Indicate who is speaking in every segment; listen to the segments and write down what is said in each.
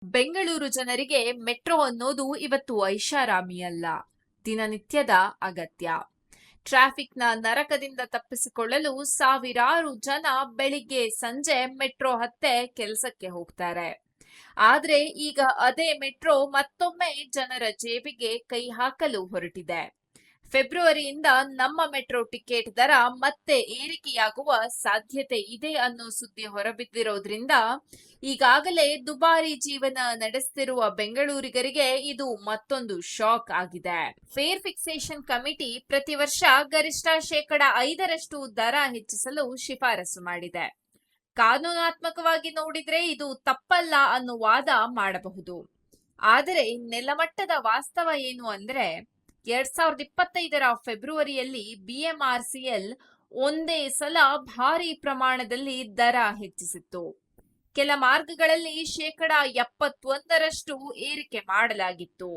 Speaker 1: ಬೆಂಗಳೂರು ಜನರಿಗೆ ಮೆಟ್ರೋ ಅನ್ನೋದು ಇವತ್ತು ಐಷಾರಾಮಿ ಅಲ್ಲ, ದಿನನಿತ್ಯದ ಅಗತ್ಯ. ಟ್ರಾಫಿಕ್ನ ನರಕದಿಂದ ತಪ್ಪಿಸಿಕೊಳ್ಳಲು ಸಾವಿರಾರು ಜನ ಬೆಳಿಗ್ಗೆ ಸಂಜೆ ಮೆಟ್ರೋ ಹತ್ತೆ ಕೆಲಸಕ್ಕೆ ಹೋಗ್ತಾರೆ. ಆದ್ರೆ ಈಗ ಅದೇ ಮೆಟ್ರೋ ಮತ್ತೊಮ್ಮೆ ಜನರ ಜೇಬಿಗೆ ಕೈ ಹಾಕಲು ಹೊರಟಿದೆ. ಫೆಬ್ರವರಿಯಿಂದ ನಮ್ಮ ಮೆಟ್ರೋ ಟಿಕೆಟ್ ದರ ಮತ್ತೆ ಏರಿಕೆಯಾಗುವ ಸಾಧ್ಯತೆ ಇದೆ ಅನ್ನೋ ಸುದ್ದಿ ಹೊರಬಿದ್ದಿರೋದ್ರಿಂದ ಈಗಾಗಲೇ ದುಬಾರಿ ಜೀವನ ನಡೆಸುತ್ತಿರುವ ಬೆಂಗಳೂರಿಗರಿಗೆ ಇದು ಮತ್ತೊಂದು ಶಾಕ್ ಆಗಿದೆ. ಫೇರ್ ಫಿಕ್ಸೇಷನ್ ಕಮಿಟಿ ಪ್ರತಿ ವರ್ಷ ಗರಿಷ್ಠ 5% ದರ ಹೆಚ್ಚಿಸಲು ಶಿಫಾರಸು ಮಾಡಿದೆ. ಕಾನೂನಾತ್ಮಕವಾಗಿ ನೋಡಿದ್ರೆ ಇದು ತಪ್ಪಲ್ಲ ಅನ್ನೋ ವಾದ ಮಾಡಬಹುದು. ಆದರೆ ನೆಲಮಟ್ಟದ ವಾಸ್ತವ ಏನು ಅಂದ್ರೆ 2025ರ ಫೆಬ್ರವರಿಯಲ್ಲಿ BMRCL ಒಂದೇ ಸಲ ಭಾರಿ ಪ್ರಮಾಣದಲ್ಲಿ ದರ ಹೆಚ್ಚಿಸಿತ್ತು. ಕೆಲ ಮಾರ್ಗಗಳಲ್ಲಿ 71% ಏರಿಕೆ ಮಾಡಲಾಗಿತ್ತು.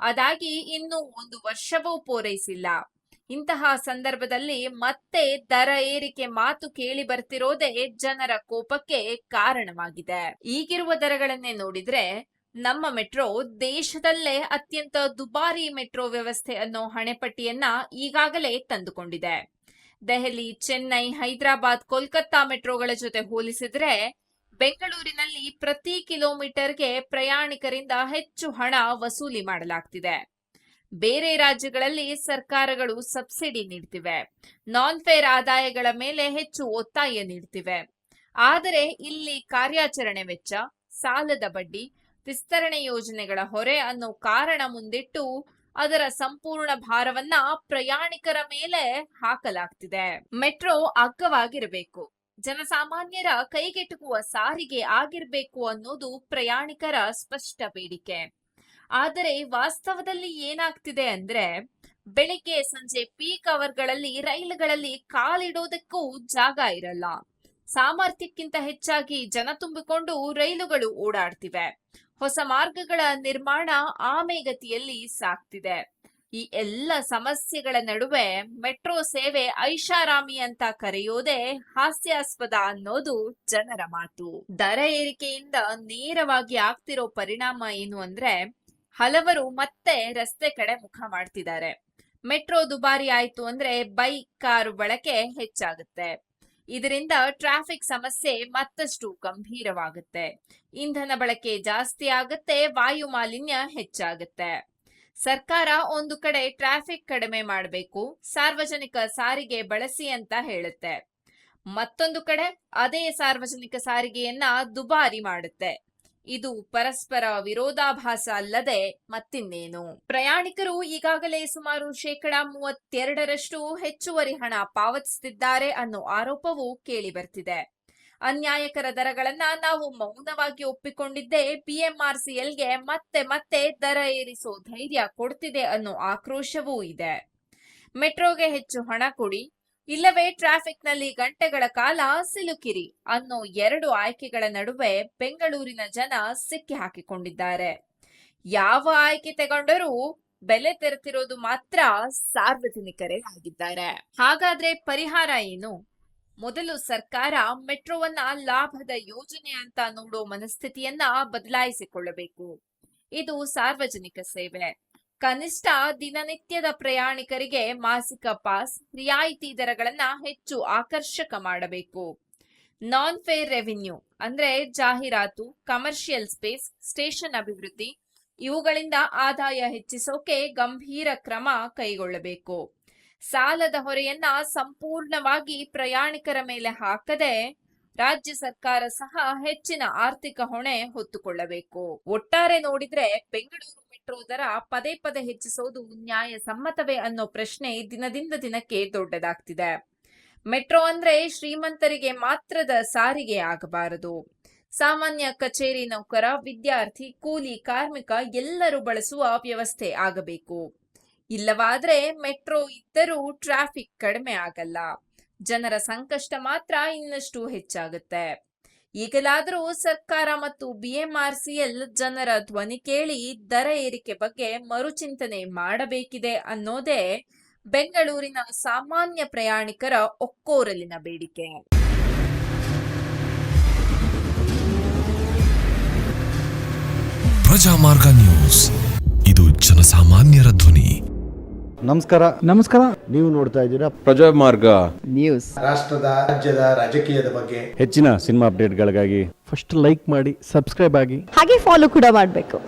Speaker 1: ಅದಾಗಿ ಇನ್ನು 1 ವರ್ಷವೂ ಪೂರೈಸಿಲ್ಲ. ಇಂತಹ ಸಂದರ್ಭದಲ್ಲಿ ಮತ್ತೆ ದರ ಏರಿಕೆ ಮಾತು ಕೇಳಿ ಬರ್ತಿರೋದೇ ಜನರ ಕೋಪಕ್ಕೆ ಕಾರಣವಾಗಿದೆ. ಈಗಿರುವ ದರಗಳನ್ನೇ ನೋಡಿದ್ರೆ ನಮ್ಮ ಮೆಟ್ರೋ ದೇಶದಲ್ಲೇ ಅತ್ಯಂತ ದುಬಾರಿ ಮೆಟ್ರೋ ವ್ಯವಸ್ಥೆ ಅನ್ನೋ ಹಣೆಪಟ್ಟಿಯನ್ನ ಈಗಾಗಲೇ ತಂದುಕೊಂಡಿದೆ. ದೆಹಲಿ, ಚೆನ್ನೈ, ಹೈದರಾಬಾದ್, ಕೋಲ್ಕತ್ತಾ ಮೆಟ್ರೋಗಳ ಜೊತೆ ಹೋಲಿಸಿದ್ರೆ ಬೆಂಗಳೂರಿನಲ್ಲಿ ಪ್ರತಿ ಕಿಲೋಮೀಟರ್ಗೆ ಪ್ರಯಾಣಿಕರಿಂದ ಹೆಚ್ಚು ಹಣ ವಸೂಲಿ ಮಾಡಲಾಗ್ತಿದೆ. ಬೇರೆ ರಾಜ್ಯಗಳಲ್ಲಿ ಸರ್ಕಾರಗಳು ಸಬ್ಸಿಡಿ ನೀಡ್ತಿವೆ, ನಾನ್ ಫೇರ್ ಆದಾಯಗಳ ಮೇಲೆ ಹೆಚ್ಚು ಒತ್ತಾಯ ನೀಡ್ತಿವೆ. ಆದರೆ ಇಲ್ಲಿ ಕಾರ್ಯಾಚರಣೆ ವೆಚ್ಚ, ಸಾಲದ ಬಡ್ಡಿ, ವಿಸ್ತರಣೆ ಯೋಜನೆಗಳ ಹೊರೆ ಅನ್ನೋ ಕಾರಣ ಮುಂದಿಟ್ಟು ಅದರ ಸಂಪೂರ್ಣ ಭಾರವನ್ನ ಪ್ರಯಾಣಿಕರ ಮೇಲೆ ಹಾಕಲಾಗ್ತಿದೆ. ಮೆಟ್ರೋ ಅಗ್ಗವಾಗಿರಬೇಕು, ಜನಸಾಮಾನ್ಯರ ಕೈಗೆಟುಕುವ ಸಾರಿಗೆ ಆಗಿರ್ಬೇಕು ಅನ್ನೋದು ಪ್ರಯಾಣಿಕರ ಸ್ಪಷ್ಟ ಬೇಡಿಕೆ. ಆದರೆ ವಾಸ್ತವದಲ್ಲಿ ಏನಾಗ್ತಿದೆ ಅಂದ್ರೆ ಬೆಳಿಗ್ಗೆ ಸಂಜೆ ಪೀಕ್ ಅವರ್ಗಳಲ್ಲಿ ರೈಲುಗಳಲ್ಲಿ ಕಾಲಿಡೋದಕ್ಕೂ ಜಾಗ ಇರಲ್ಲ. ಸಾಮರ್ಥ್ಯಕ್ಕಿಂತ ಹೆಚ್ಚಾಗಿ ಜನ ತುಂಬಿಕೊಂಡು ರೈಲುಗಳು ಓಡಾಡ್ತಿವೆ. ಹೊಸ ಮಾರ್ಗಗಳ ನಿರ್ಮಾಣ ಆಮೆಗತಿಯಲ್ಲಿ ಸಾಗ್ತಿದೆ. ಈ ಎಲ್ಲ ಸಮಸ್ಯೆಗಳ ನಡುವೆ ಮೆಟ್ರೋ ಸೇವೆ ಐಷಾರಾಮಿ ಅಂತ ಕರೆಯೋದೇ ಹಾಸ್ಯಾಸ್ಪದ ಅನ್ನೋದು ಜನರ ಮಾತು. ದರ ಏರಿಕೆಯಿಂದ ನೇರವಾಗಿ ಆಗ್ತಿರೋ ಪರಿಣಾಮ ಏನು ಅಂದ್ರೆ ಹಲವರು ಮತ್ತೆ ರಸ್ತೆ ಕಡೆ ಮುಖ ಮಾಡ್ತಿದ್ದಾರೆ. ಮೆಟ್ರೋ ದುಬಾರಿ ಆಯ್ತು ಅಂದ್ರೆ ಬೈಕ್, ಕಾರು ಬಳಕೆ ಹೆಚ್ಚಾಗುತ್ತೆ. ಇದರಿಂದ ಟ್ರಾಫಿಕ್ ಸಮಸ್ಯೆ ಮತ್ತಷ್ಟು ಗಂಭೀರವಾಗುತ್ತೆ. ಇಂಧನ ಬಳಕೆ ಜಾಸ್ತಿ ಆಗುತ್ತೆ, ವಾಯು ಮಾಲಿನ್ಯ ಹೆಚ್ಚಾಗುತ್ತೆ. ಸರ್ಕಾರ ಒಂದು ಕಡೆ ಟ್ರಾಫಿಕ್ ಕಡಿಮೆ ಮಾಡಬೇಕು, ಸಾರ್ವಜನಿಕ ಸಾರಿಗೆ ಬಳಸಿ ಅಂತ ಹೇಳುತ್ತೆ. ಮತ್ತೊಂದು ಕಡೆ ಅದೇ ಸಾರ್ವಜನಿಕ ಸಾರಿಗೆಯನ್ನ ದುಬಾರಿ ಮಾಡುತ್ತೆ. ಇದು ಪರಸ್ಪರ ವಿರೋಧಾಭಾಸ ಅಲ್ಲದೆ ಮತ್ತಿನ್ನೇನು. ಪ್ರಯಾಣಿಕರು ಈಗಾಗಲೇ ಸುಮಾರು 32% ಹೆಚ್ಚುವರಿ ಹಣ ಪಾವತಿಸುತ್ತಿದ್ದಾರೆ ಅನ್ನೋ ಆರೋಪವೂ ಕೇಳಿ ಬರ್ತಿದೆ. ಅನ್ಯಾಯಕರ ದರಗಳನ್ನ ನಾವು ಮೌನವಾಗಿ ಒಪ್ಪಿಕೊಂಡಿದ್ದೇ BMRCLಗೆ ಮತ್ತೆ ಮತ್ತೆ ದರ ಏರಿಸೋ ಧೈರ್ಯ ಕೊಡ್ತಿದೆ ಅನ್ನೋ ಆಕ್ರೋಶವೂ ಇದೆ. ಮೆಟ್ರೋಗೆ ಹೆಚ್ಚು ಹಣ ಕೊಡಿ, ಇಲ್ಲವೇ ಟ್ರಾಫಿಕ್ ನಲ್ಲಿ ಗಂಟೆಗಳ ಕಾಲ ಸಿಲುಕಿರಿ ಅನ್ನೋ 2 ಆಯ್ಕೆಗಳ ನಡುವೆ ಬೆಂಗಳೂರಿನ ಜನ ಸಿಕ್ಕಿ ಹಾಕಿಕೊಂಡಿದ್ದಾರೆ. ಯಾವ ಆಯ್ಕೆ ತಗೊಂಡರೂ ಬೆಲೆ ತೆರೆತಿರೋದು ಮಾತ್ರ ಸಾರ್ವಜನಿಕರೇ ಆಗಿದ್ದಾರೆ. ಹಾಗಾದ್ರೆ ಪರಿಹಾರ ಏನು? ಮೊದಲು ಸರ್ಕಾರ ಮೆಟ್ರೋವನ್ನ ಲಾಭದ ಯೋಜನೆ ಅಂತ ನೋಡೋ ಮನಸ್ಥಿತಿಯನ್ನ ಬದಲಾಯಿಸಿಕೊಳ್ಳಬೇಕು. ಇದು ಸಾರ್ವಜನಿಕ ಸೇವೆ. ಕನಿಷ್ಠ ದಿನನಿತ್ಯದ ಪ್ರಯಾಣಿಕರಿಗೆ ಮಾಸಿಕ ಪಾಸ್, ರಿಯಾಯಿತಿ ದರಗಳನ್ನ ಹೆಚ್ಚು ಆಕರ್ಷಕ ಮಾಡಬೇಕು. ನಾನ್ ಫೇರ್ ರೆವಿನ್ಯೂ ಅಂದ್ರೆ ಜಾಹೀರಾತು, ಕಮರ್ಷಿಯಲ್ ಸ್ಪೇಸ್, ಸ್ಟೇಷನ್ ಅಭಿವೃದ್ಧಿ ಇವುಗಳಿಂದ ಆದಾಯ ಹೆಚ್ಚಿಸೋಕೆ ಗಂಭೀರ ಕ್ರಮ ಕೈಗೊಳ್ಳಬೇಕು. ಸಾಲದ ಹೊರೆಯನ್ನ ಸಂಪೂರ್ಣವಾಗಿ ಪ್ರಯಾಣಿಕರ ಮೇಲೆ ಹಾಕದೆ ರಾಜ್ಯ ಸರ್ಕಾರ ಸಹ ಹೆಚ್ಚಿನ ಆರ್ಥಿಕ ಹೊಣೆ ಹೊತ್ತುಕೊಳ್ಳಬೇಕು. ಒಟ್ಟಾರೆ ನೋಡಿದ್ರೆ ಬೆಂಗಳೂರು ಮೆಟ್ರೋ ದರ ಪದೇ ಪದೇ ಹೆಚ್ಚಿಸೋದು ನ್ಯಾಯಸಮ್ಮತವೇ ಅನ್ನೋ ಪ್ರಶ್ನೆ ದಿನದಿಂದ ದಿನಕ್ಕೆ ದೊಡ್ಡದಾಗ್ತಿದೆ. ಮೆಟ್ರೋ ಅಂದ್ರೆ ಶ್ರೀಮಂತರಿಗೆ ಮಾತ್ರದ ಸಾರಿಗೆ ಆಗಬಾರದು. ಸಾಮಾನ್ಯ ಕಚೇರಿ ನೌಕರ, ವಿದ್ಯಾರ್ಥಿ, ಕೂಲಿ ಕಾರ್ಮಿಕ ಎಲ್ಲರೂ ಬಳಸುವ ವ್ಯವಸ್ಥೆ ಆಗಬೇಕು. ಇಲ್ಲವಾದ್ರೆ ಮೆಟ್ರೋ ಇದ್ದರೂ ಟ್ರಾಫಿಕ್ ಕಡಿಮೆ ಆಗಲ್ಲ, ಜನರ ಸಂಕಷ್ಟ ಮಾತ್ರ ಇನ್ನಷ್ಟು ಹೆಚ್ಚಾಗುತ್ತೆ. ಈಗಲಾದರೂ ಸರ್ಕಾರ ಮತ್ತು BMRCL ಜನರ ಧ್ವನಿ ಕೇಳಿ ದರ ಏರಿಕೆ ಬಗ್ಗೆ ಮರುಚಿಂತನೆ ಮಾಡಬೇಕಿದೆ ಅನ್ನೋದೇ ಬೆಂಗಳೂರಿನ ಸಾಮಾನ್ಯ ಪ್ರಯಾಣಿಕರ ಒಕ್ಕೊರಲಿನ ಬೇಡಿಕೆ.
Speaker 2: ಪ್ರಜಾಮಾರ್ಗ ನ್ಯೂಸ್, ಇದು ಜನಸಾಮಾನ್ಯರ ಧ್ವನಿ.
Speaker 3: ನಮಸ್ಕಾರ. ನೀವು ನೋಡ್ತಾ ಇದ್ದೀರಾ
Speaker 4: ಪ್ರಜಾಮಾರ್ಗ
Speaker 3: ನ್ಯೂಸ್.
Speaker 5: ರಾಷ್ಟ್ರದ ರಾಜ್ಯದ ರಾಜಕೀಯದ ಬಗ್ಗೆ
Speaker 3: ಹೆಚ್ಚಿನ ಸಿನಿಮಾ ಅಪ್ಡೇಟ್ಗಳಿಗಾಗಿ ಫಸ್ಟ್ ಲೈಕ್ ಮಾಡಿ, ಸಬ್ಸ್ಕ್ರೈಬ್ ಆಗಿ,
Speaker 6: ಹಾಗೆ ಫಾಲೋ ಕೂಡ ಮಾಡಬೇಕು.